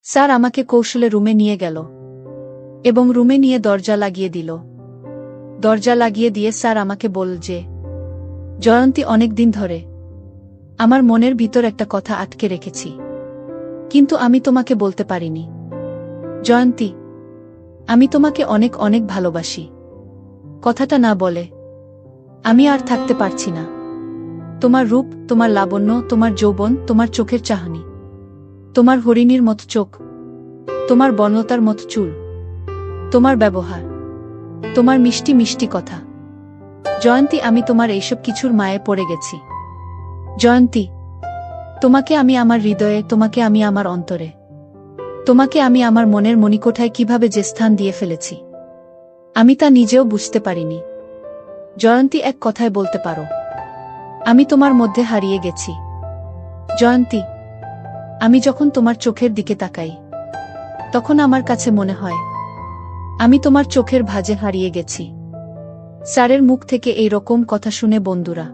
Sir আমাকে কৌশলে রুমে নিয়ে গেল এবং রুমে নিয়ে দরজা লাগিয়ে দিল। দরজা লাগিয়ে দিয়ে স্যার আমাকে বলল যে, জয়ন্তী, অনেক দিন ধরে আমার মনের ভিতর একটা কথা আটকে রেখেছি, কিন্তু আমি তোমাকে বলতে পারিনি। জয়ন্তী, আমি তোমাকে অনেক অনেক ভালোবাসি। কথাটা না বলে আমি আর থাকতে পারছি না। তোমার রূপ, তোমার লাবণ্য, তোমার যৌবন, তোমার চোখের চাহনি, তোমার হরিণীর মতো চোখ, তোমার বনলতার মতো চুল, তোমার ব্যবহার, তোমার মিষ্টি মিষ্টি কথা। জয়ন্তী, আমি তোমার এইসব কিছুর মায়ে পড়ে গেছি। জয়ন্তী, তোমাকে আমি আমার হৃদয়ে, তোমাকে আমি আমার অন্তরে, তোমাকে আমি আমার মনের মণিকোঠায় কিভাবে যে স্থান দিয়ে ফেলেছি আমি তা নিজেও বুঝতে পারিনি। জয়ন্তী, এক কথায় বলতে পারো আমি তোমার মধ্যে হারিয়ে গেছি। জয়ন্তী, আমি যখন তোমার চোখের দিকে তাকাই তখন আমার কাছে মনে হয় আমি তোমার চোখের ভাঁজে হারিয়ে গেছি। স্যারের মুখ থেকে এই রকম কথা শুনে বন্ধুরা,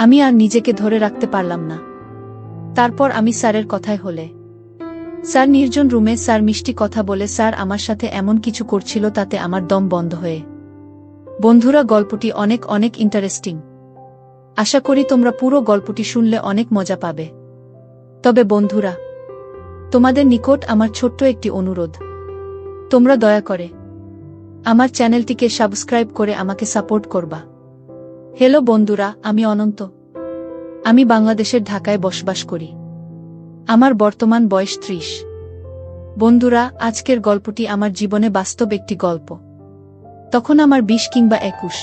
আমি আর নিজেকে ধরে রাখতে পারলাম না। তারপর আমি স্যারের কথায় হলে, স্যার নির্জন রুমে স্যার মিষ্টি কথা বলে স্যার আমার সাথে এমন কিছু করছিল তাতে আমার দম বন্ধ হয়ে। বন্ধুরা, গল্পটি অনেক অনেক ইন্টারেস্টিং। আশা করি তোমরা পুরো গল্পটি শুনলে অনেক মজা পাবে। তবে বন্ধুরা, তোমাদের নিকট আমার ছোট্ট একটি অনুরোধ, তোমরা দয়া করে আমার চ্যানেলটিকে সাবস্ক্রাইব করে আমাকে সাপোর্ট করবা। হ্যালো বন্ধুরা, আমি অনন্ত। আমি বাংলাদেশের ঢাকায় বসবাস করি। আমার বর্তমান বয়স 30। বন্ধুরা, আজকের গল্পটি আমার জীবনে বাস্তব একটি গল্প। তখন আমার 20 কিংবা 21।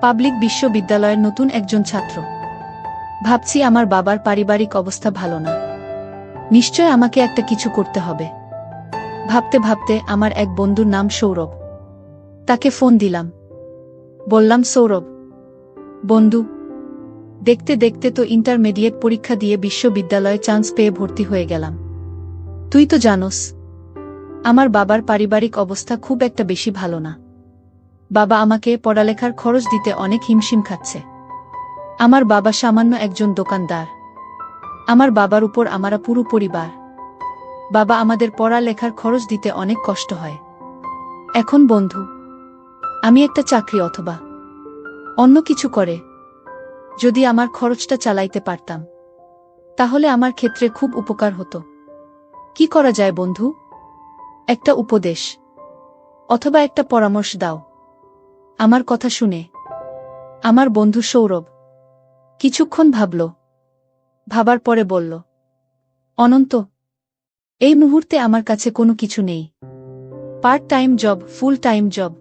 পাবলিক বিশ্ববিদ্যালয়ের নতুন একজন ছাত্র। ভাবছি আমার বাবার পারিবারিক অবস্থা ভালো না, নিশ্চয় আমাকে একটা কিছু করতে হবে। ভাবতে ভাবতে আমার এক বন্ধুর নাম সৌরভ, তাকে ফোন দিলাম। বললাম, সৌরভ বন্ধু, দেখতে দেখতে তো ইন্টারমিডিয়েট পরীক্ষা দিয়ে বিশ্ববিদ্যালয়ে চান্স পেয়ে ভর্তি হয়ে গেলাম। তুই তো জানোস আমার বাবার পারিবারিক অবস্থা খুব একটা বেশি ভালো না। বাবা আমাকে পড়ালেখার খরচ দিতে অনেক হিমশিম খাচ্ছে। আমার বাবা সামান্য একজন দোকানদার। আমার বাবার উপর আমরা পুরো পরিবার। বাবা আমাদের পড়ালেখার খরচ দিতে অনেক কষ্ট হয়। এখন বন্ধু, আমি একটা চাকরি অথবা অন্য কিছু করে যদি আমার খরচটা চালাইতে পারতাম তাহলে আমার ক্ষেত্রে খুব উপকার হতো। কি করা যায় বন্ধু? একটা উপদেশ অথবা একটা পরামর্শ দাও। আমার কথা শুনে আমার বন্ধু সৌরভ কিছুক্ষণ ভাবল। ভাবার পরে বলল, অনন্ত, এই মুহূর্তে আমার কাছে কোনো কিছু নেই। Part time job, full time job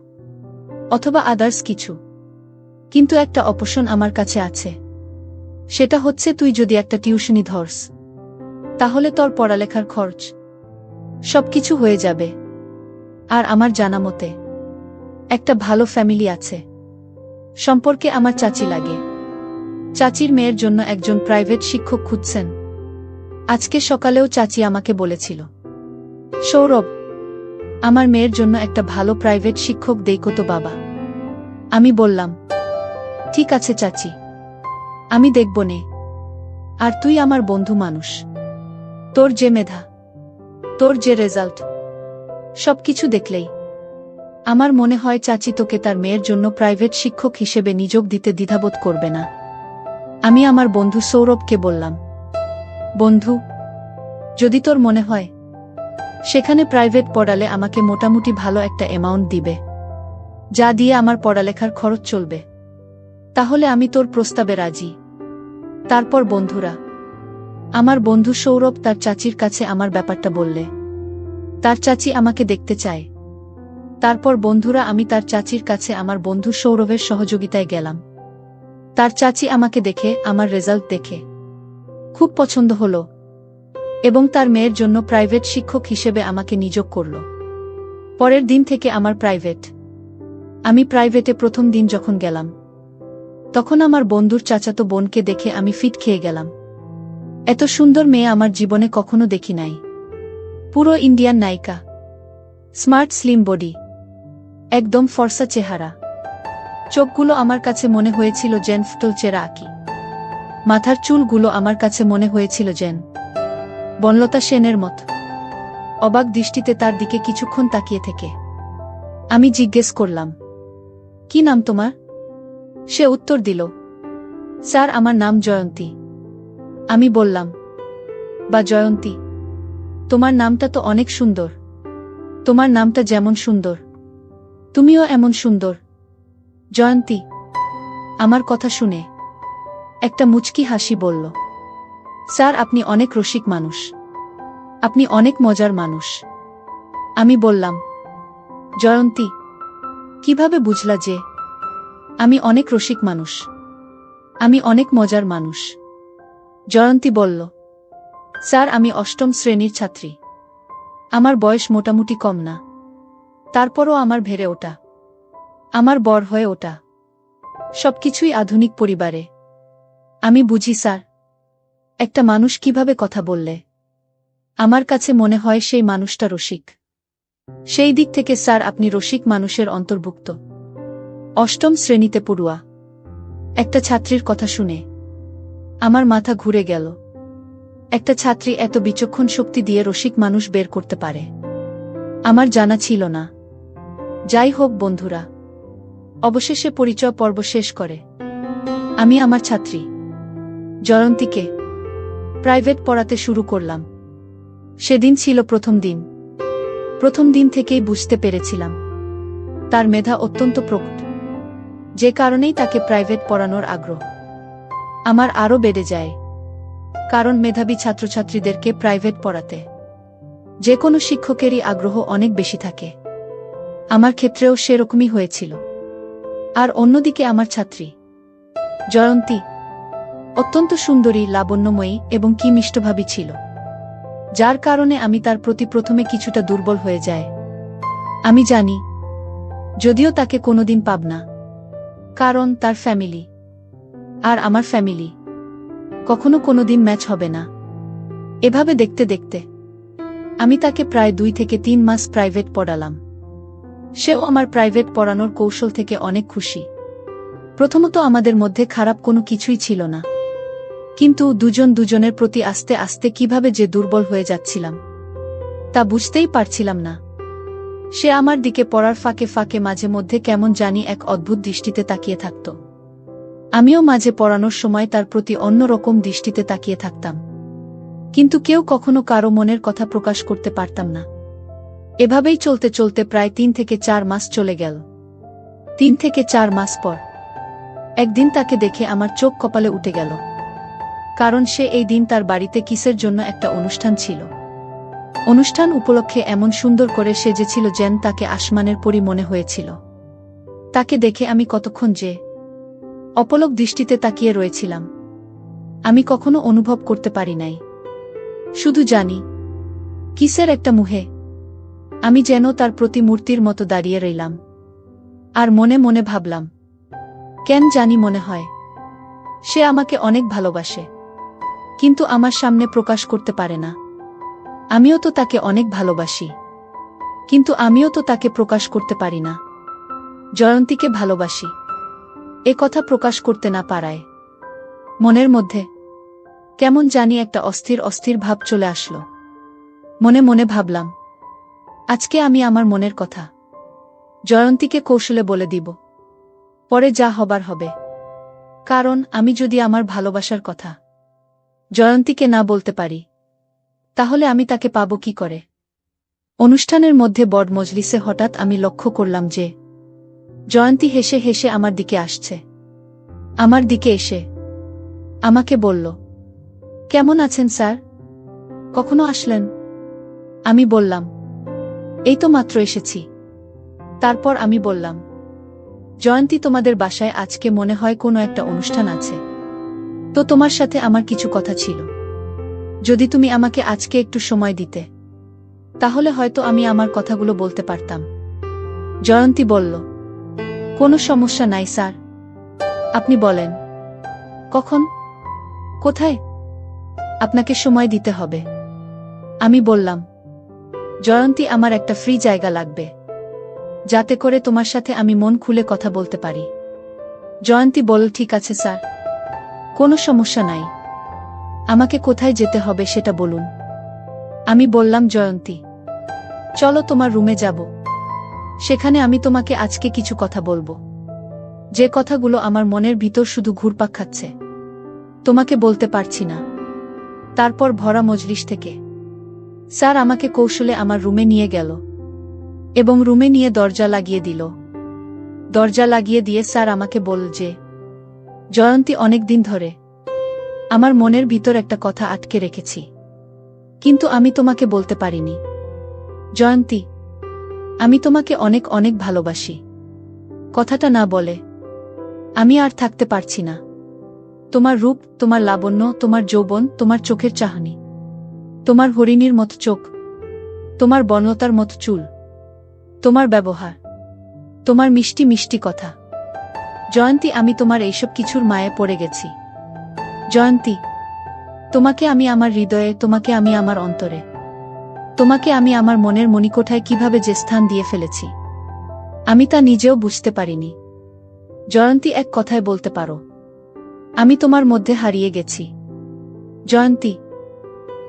অথবা আদার্স কিছু, কিন্তু একটা অপশন আমার কাছে আছে। সেটা হচ্ছে তুই যদি একটা টিউশনি ধরস তাহলে তোর পড়ালেখার খরচ সবকিছু হয়ে যাবে। আর আমার জানা মতে একটা ভালো ফ্যামিলি আছে। সম্পর্কে আমার চাচি লাগে। চাচির মেয়ের জন্য একজন প্রাইভেট শিক্ষক খুঁজছেন। আজকে সকালেও চাচি আমাকে বলেছিল, সৌরভ, আমার মেয়ের জন্য একটা ভালো প্রাইভেট শিক্ষক দেইকো তো বাবা। আমি বললাম, ঠিক আছে চাচি, আমি দেখব নে। আর তুই আমার বন্ধু মানুষ, তোর যে মেধা, তোর যে রেজাল্ট, সবকিছু দেখলেই আমার মনে হয় চাচি তোকে তার মেয়ের জন্য প্রাইভেট শিক্ষক হিসেবে নিযোগ দিতে দ্বিধাবোধ করবে না। আমি আমার বন্ধু সৌরভকে বললাম, বন্ধু, যদি তোর মনে হয় সেখানে প্রাইভেট পড়ালে আমাকে মোটামুটি ভালো একটা অ্যামাউন্ট দিবে, যা দিয়ে আমার পড়ালেখার খরচ চলবে, তাহলে আমি তোর প্রস্তাবে রাজি। তারপর বন্ধুরা, আমার বন্ধু সৌরভ তার চাচির কাছে আমার ব্যাপারটা বললে। তার চাচি আমাকে দেখতে চায়। তারপর বন্ধুরা, আমি তার চাচির কাছে আমার বন্ধু সৌরভের সহযোগিতায় গেলাম। তার চাচি আমাকে দেখে, আমার রেজাল্ট দেখে খুব পছন্দ হলো এবং তার মেয়ের জন্য প্রাইভেট শিক্ষক হিসেবে আমাকে নিযোগ করল। পরের দিন থেকে আমি প্রাইভেটে প্রথম দিন যখন গেলাম তখন আমার বন্ধুর চাচাতো বোনকে দেখে আমি ফিট খেয়ে গেলাম। এত সুন্দর মেয়ে আমার জীবনে কখনো দেখি নাই। পুরো ইন্ডিয়ান নায়িকা, স্মার্ট স্লিম বডি, একদম ফর্সা চেহারা। চোখগুলো আমার কাছে মনে হয়েছিল যেন ফুটল চেরা আঁকি। মাথার চুলগুলো আমার কাছে মনে হয়েছিল যেন বনলতা সেনের মত। অবাক দৃষ্টিতে তার দিকে কিছুক্ষণ তাকিয়ে থেকে আমি জিজ্ঞেস করলাম, কি নাম তোমার? সে উত্তর দিল, স্যার আমার নাম জয়ন্তী। আমি বললাম, বা জয়ন্তী, তোমার নামটা তো অনেক সুন্দর। তোমার নামটা যেমন সুন্দর, তুমিও এমন সুন্দর। জয়ন্তী আমার কথা শুনে একটা মুচকি হাসি বলল, স্যার আপনি অনেক রসিক মানুষ, আপনি অনেক মজার মানুষ। আমি বললাম, জয়ন্তী কিভাবে বুঝলা যে আমি অনেক রসিক মানুষ, আমি অনেক মজার মানুষ? জয়ন্তী বলল, স্যার আমি অষ্টম শ্রেণীর ছাত্রী, আমার বয়স মোটামুটি কম না, তারপরও আমার ভেড়ে ওঠা, আমার বর হয়ে ওঠা, সবকিছুই আধুনিক পরিবারে। আমি বুঝি স্যার, একটা মানুষ কিভাবে কথা বললে আমার কাছে মনে হয় সেই মানুষটা রসিক। সেই দিক থেকে স্যার আপনি রসিক মানুষের অন্তর্ভুক্ত। অষ্টম শ্রেণীতে পড়ুয়া একটা ছাত্রীর কথা শুনে আমার মাথা ঘুরে গেল। একটা ছাত্রী এত বিচক্ষণ শক্তি দিয়ে রসিক মানুষ বের করতে পারে, আমার জানা ছিল না। যাই হোক বন্ধুরা, অবশেষে পরিচয় পর্ব শেষ করে আমি আমার ছাত্রী জয়ন্তীকে প্রাইভেট পড়াতে শুরু করলাম। সেদিন ছিল প্রথম দিন। প্রথম দিন থেকেই বুঝতে পেরেছিলাম তার মেধা অত্যন্ত প্রকট, যে কারণেই তাকে প্রাইভেট পড়ানোর আগ্রহ আমার আরও বেড়ে যায়। কারণ মেধাবী ছাত্রছাত্রীদেরকে প্রাইভেট পড়াতে যে কোনো শিক্ষকেরই আগ্রহ অনেক বেশি থাকে। আমার ক্ষেত্রেও সেরকমই হয়েছিল। আর অন্যদিকে আমার ছাত্রী জয়ন্তী অত্যন্ত সুন্দরী, লাবণ্যময়ী এবং কি মিষ্টভাবী ছিল, যার কারণে আমি তার প্রতি প্রথমে কিছুটা দুর্বল হয়ে যায়। আমি জানি যদিও তাকে কোনোদিন পাব না, কারণ তার ফ্যামিলি আর আমার ফ্যামিলি কখনো কোনোদিন ম্যাচ হবে না। এভাবে দেখতে দেখতে আমি তাকে প্রায় 2 থেকে 3 মাস প্রাইভেট পড়ালাম। সেও আমার প্রাইভেট পড়ানোর কৌশল থেকে অনেক খুশি। প্রথমত আমাদের মধ্যে খারাপ কোনো কিছুই ছিল না, কিন্তু দুজন দুজনের প্রতি আস্তে আস্তে কিভাবে যে দুর্বল হয়ে যাচ্ছিলাম তা বুঝতেই পারছিলাম না। সে আমার দিকে পড়ার ফাঁকে ফাঁকে মাঝে মধ্যে কেমন জানি এক অদ্ভুত দৃষ্টিতে তাকিয়ে থাকত। আমিও মাঝে পড়ানোর সময় তার প্রতি অন্যরকম দৃষ্টিতে তাকিয়ে থাকতাম, কিন্তু কেউ কখনো কারো মনের কথা প্রকাশ করতে পারতাম না। এভাবেই চলতে চলতে প্রায় 3 থেকে 4 মাস চলে গেল। 3 থেকে 4 মাস পর একদিন তাকে দেখে আমার চোখ কপালে উঠে গেল, কারণ সে এই দিন তার বাড়িতে কিসের জন্য একটা অনুষ্ঠান ছিল। অনুষ্ঠান উপলক্ষে এমন সুন্দর করে সেজেছিল যেন তাকে আসমানের পরী মনে হয়েছিল। তাকে দেখে আমি কতক্ষণ যে অপলক দৃষ্টিতে তাকিয়ে রয়েছিলাম আমি কখনো অনুভব করতে পারি নাই। শুধু জানি কিসের একটা মুহে আমি যেন তার প্রতিমূর্তির মতো দাঁড়িয়ে রইলাম। আর মনে মনে ভাবলাম, কেন জানি মনে হয় সে আমাকে অনেক ভালোবাসে, কিন্তু আমার সামনে প্রকাশ করতে পারে না। আমিও তো তাকে অনেক ভালোবাসি, কিন্তু আমিও তো তাকে প্রকাশ করতে পারি না। জয়ন্তীকে ভালোবাসি এ কথা প্রকাশ করতে না পারায় মনের মধ্যে কেমন জানি একটা অস্থির অস্থির ভাব চলে আসলো। মনে মনে ভাবলাম, আজকে আমি আমার মনের কথা জয়ন্তীকে কৌশলে বলে দিব, পরে যা হবার হবে। কারণ আমি যদি আমার ভালোবাসার কথা জয়ন্তীকে না বলতে পারি, তাহলে আমি তাকে পাবো কি করে? অনুষ্ঠানের মধ্যে বড় মজলিসে হঠাৎ আমি লক্ষ্য করলাম যে জয়ন্তী হেসে হেসে আমার দিকে আসছে। আমার দিকে এসে আমাকে বলল, কেমন আছেন স্যার? কখনো আসলেন? আমি বললাম, এই তো মাত্র এসেছি। তারপর আমি বললাম, জয়ন্তী তোমাদের বাসায় আজকে মনে হয় কোনো একটা অনুষ্ঠান আছে, তো তোমার সাথে আমার কিছু কথা ছিল। যদি তুমি আমাকে আজকে একটু সময় দিতে, তাহলে হয়তো আমি আমার কথাগুলো বলতে পারতাম। জয়ন্তী বলল, কোনো সমস্যা নাই স্যার, আপনি বলেন কখন, কোথায় আপনাকে সময় দিতে হবে। আমি বললাম, জয়ন্তী আমার একটা ফ্রি জায়গা লাগবে, যাতে করে তোমার সাথে আমি মন খুলে কথা বলতে পারি। জয়ন্তী বলল, ঠিক আছে স্যার, কোনো সমস্যা নাই, আমাকে কোথায় যেতে হবে সেটা বলুন। আমি বললাম, জয়ন্তী চলো তোমার রুমে যাব। সেখানে আমি তোমাকে আজকে কিছু কথা বলবো, যে কথাগুলো আমার মনের ভিতর শুধু ঘুরপাক খাচ্ছে, তোমাকে বলতে পারছি না। তারপর ভরা মজলিস থেকে স্যার আমাকে কৌশলে আমার রুমে নিয়ে গেল এবং রুমে নিয়ে দরজা লাগিয়ে দিল। দরজা লাগিয়ে দিয়ে স্যার আমাকে বলল যে, জয়ন্তী, অনেক দিন ধরে আমার মনের ভিতর একটা কথা আটকে রেখেছি, কিন্তু আমি তোমাকে বলতে পারিনি। জয়ন্তী, আমি তোমাকে অনেক অনেক ভালোবাসি। কথাটা না বলে আমি আর থাকতে পারছি না। তোমার রূপ, তোমার লাবণ্য, তোমার যৌবন, তোমার চোখের চাহনি, তোমার হরিণীর মতো চোখ, তোমার বনলতার মতো চুল, তোমার ব্যবহার, তোমার মিষ্টি মিষ্টি কথা। জয়ন্তী, আমি তোমার এইসব কিছুর মায়ে পড়ে গেছি। জয়ন্তী, তোমাকে আমি আমার হৃদয়ে, তোমাকে আমি আমার অন্তরে, তোমাকে আমি আমার মনের মণিকোঠায় কিভাবে যে স্থান দিয়ে ফেলেছি, আমি তা নিজেও বুঝতে পারিনি। জয়ন্তী, এক কথায় বলতে পারো আমি তোমার মধ্যে হারিয়ে গেছি। জয়ন্তী,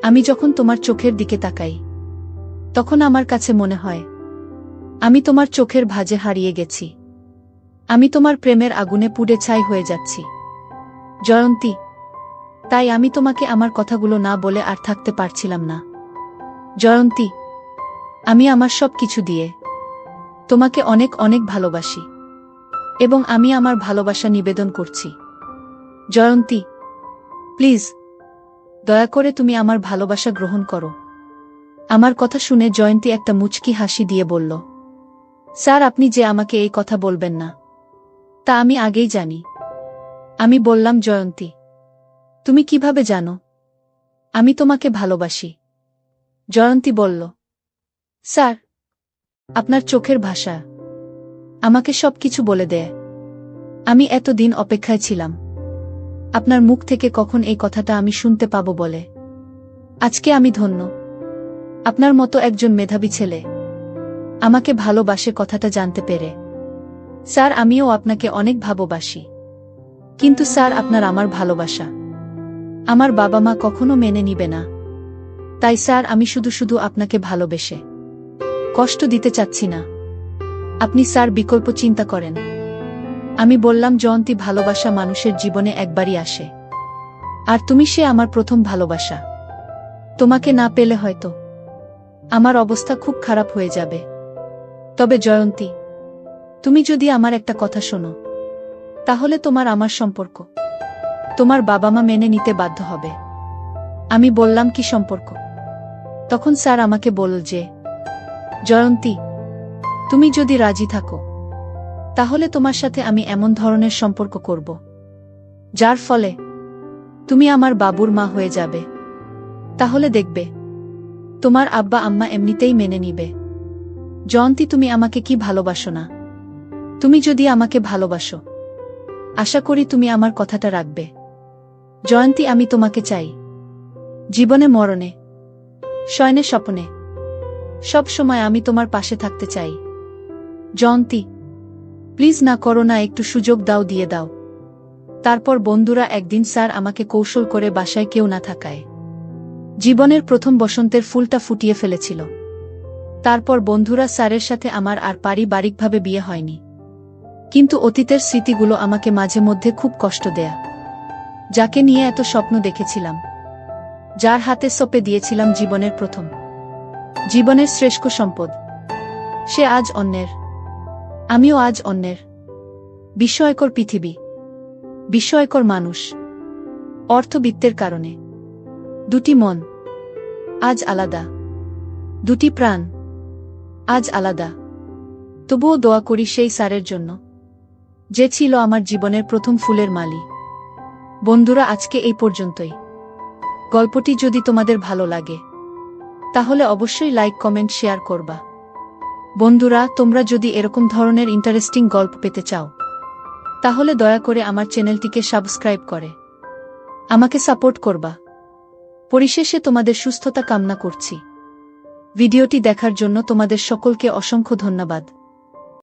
আমি যখন তোমার চোখের দিকে তাকাই, তখন আমার কাছে মনে হয় আমি তোমার চোখের ভাঁজে হারিয়ে গেছি। আমি তোমার প্রেমের আগুনে পুড়ে ছাই হয়ে যাচ্ছি। জয়ন্তী, তাই আমি তোমাকে আমার কথাগুলো না বলে আর থাকতে পারছিলাম না। জয়ন্তী, আমি আমার সব কিছু দিয়ে তোমাকে অনেক অনেক ভালোবাসি এবং আমি আমার ভালোবাসা নিবেদন করছি। জয়ন্তী, প্লিজ, দয়া করে তুমি আমার ভালোবাসা গ্রহণ করো। আমার কথা শুনে জয়ন্তী একটা মুচকি হাসি দিয়ে বলল, স্যার, আপনি যে আমাকে এই কথা বলবেন না, তা আমি আগেই জানি। আমি বললাম, জয়ন্তী, তুমি কিভাবে জানো আমি তোমাকে ভালোবাসি? জয়ন্তী বলল, স্যার, আপনার চোখের ভাষা আমাকে সবকিছু বলে দেয়। আমি এতদিন অপেক্ষায় ছিলাম আপনার মুখ থেকে কখন এই কথাটা আমি শুনতে পাবো বলে। আজকে আমি ধন্য, আপনার মতো একজন মেধাবী ছেলে আমাকে ভালোবাসে কথাটা জানতে পেরে। স্যার, আমিও আপনাকে অনেক ভালোবাসি, কিন্তু স্যার, আপনার আমার ভালোবাসা আমার বাবা মা কখনো মেনে নিবে না। তাই স্যার, আমি শুধু শুধু আপনাকে ভালোবেসে কষ্ট দিতে চাচ্ছি না। আপনি স্যার বিকল্প চিন্তা করেন। আমি বললাম, জয়ন্তী, ভালোবাসা মানুষের জীবনে একবারই আসে, আর তুমি সে আমার প্রথম ভালোবাসা। তোমাকে না পেলে হয়তো আমার অবস্থা খুব খারাপ হয়ে যাবে। তবে জয়ন্তী, তুমি যদি আমার একটা কথা শোনো, তাহলে তোমার আমার সম্পর্ক তোমার বাবা মা মেনে নিতে বাধ্য হবে। আমি বললাম, কি সম্পর্ক? তখন স্যার আমাকে বলল যে, জয়ন্তী, তুমি যদি রাজি থাকো, তাহলে তোমার সাথে আমি এমন ধরনের সম্পর্ক করব যার ফলে তুমি আমার বাবুর মা হয়ে যাবে। তাহলে দেখবে তোমার আব্বা আম্মা এমনিতেই মেনে নিবে। জয়ন্তী, তুমি আমাকে কি ভালোবাসো না? তুমি যদি আমাকে ভালোবাসো, আশা করি তুমি আমার কথাটা রাখবে। জয়ন্তী, আমি তোমাকে চাই, জীবনে মরণে, শয়নে স্বপ্নে, সব সময় আমি তোমার পাশে থাকতে চাই। জয়ন্তী, প্লিজ না করো না, একটু সুযোগ দাও, দিয়ে দাও। তারপর বন্ধুরা একদিন স্যার আমাকে কৌশল করে বাসায় কেউ না থাকায় জীবনের প্রথম বসন্তের ফুলটা ফুটিয়ে ফেলেছিল। তারপর বন্ধুরা স্যারের সাথে আমার আর পারিবারিকভাবে বিয়ে হয়নি, কিন্তু অতীতের স্মৃতিগুলো আমাকে মাঝে মধ্যে খুব কষ্ট দেয়া। যাকে নিয়ে এত স্বপ্ন দেখেছিলাম, যার হাতে সঁপে দিয়েছিলাম জীবনের প্রথম, জীবনের শ্রেষ্ঠ সম্পদ, সে আজ অন্যের, আমিও আজ অন্যের। বিস্ময়কর পৃথিবী, বিস্ময়কর মানুষ। অর্থবিত্তের কারণে দুটি মন আজ আলাদা, দুটি প্রাণ আজ আলাদা। তবুও দোয়া করি সেই স্যারের জন্য, যে ছিল আমার জীবনের প্রথম ফুলের মালি। বন্ধুরা, আজকে এই পর্যন্তই। গল্পটি যদি তোমাদের ভালো লাগে, তাহলে অবশ্যই লাইক, কমেন্ট, শেয়ার করবা। বন্ধুরা, তোমরা যদি এরকম ধরনের ইন্টারেস্টিং গল্প পেতে চাও, তাহলে দয়া করে আমার চ্যানেলটিকে সাবস্ক্রাইব করে আমাকে সাপোর্ট করবা। পরিশেষে তোমাদের সুস্থতা কামনা করছি। ভিডিওটি দেখার জন্য তোমাদের সকলকে অসংখ্য ধন্যবাদ।